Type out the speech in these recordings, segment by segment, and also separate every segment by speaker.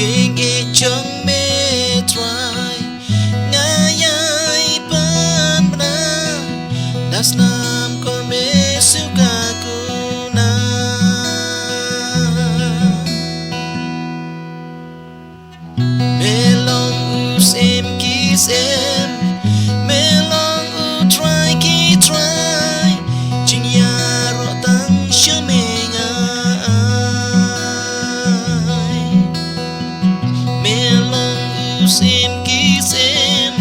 Speaker 1: jing it jong me try ngayai pynmih das nam kor me suka kuna melong usem kisem melong u try ki try jingiadon tang shamenga melong usem kisem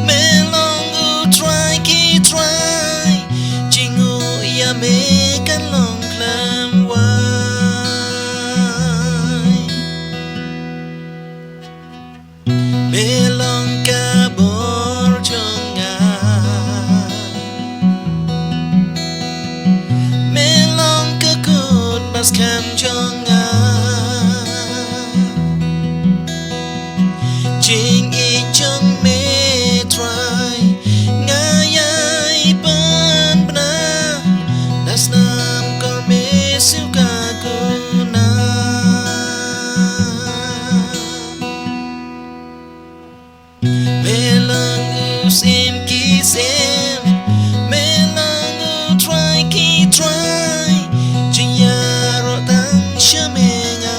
Speaker 1: melong u try ki try jingu ya me kan long klam wai melong ka bor jonga melong ka kun bas kam jonga jing I jong me try ngayai pynmih das nam kor me suka kuna melong usem kisem melong u try ki try jingiadon tang shamenga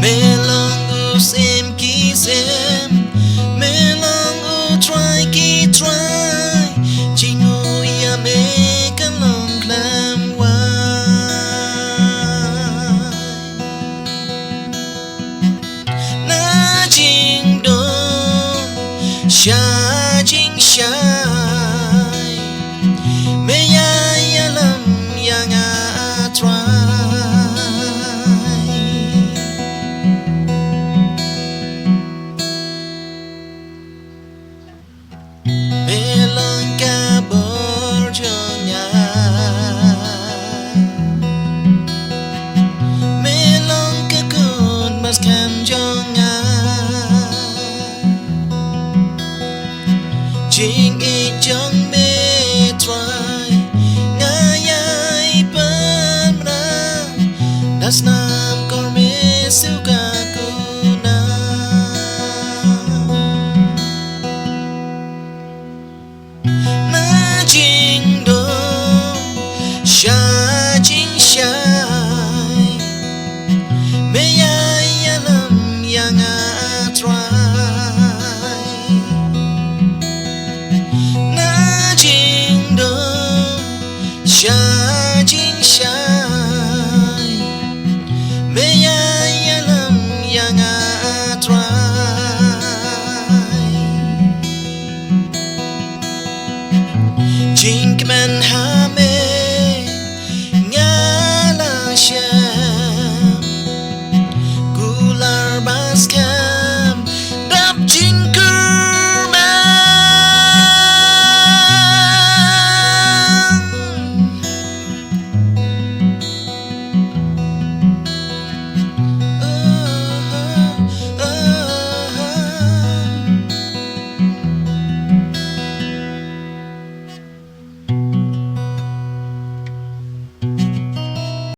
Speaker 1: melong usem kisem melong u try ki try jingu ya me kan long klam wai na jing don sha jing shai me ya ya lam ya nga try melong ka bor jonga melong ka kun mas kam jonga jing I jong me try ngayai pynmih das nam kor me suka kuna na jing don sha jing shai me ya ya lam ya nga try na jing don sha jing shai me ya ya lam ya nga try jing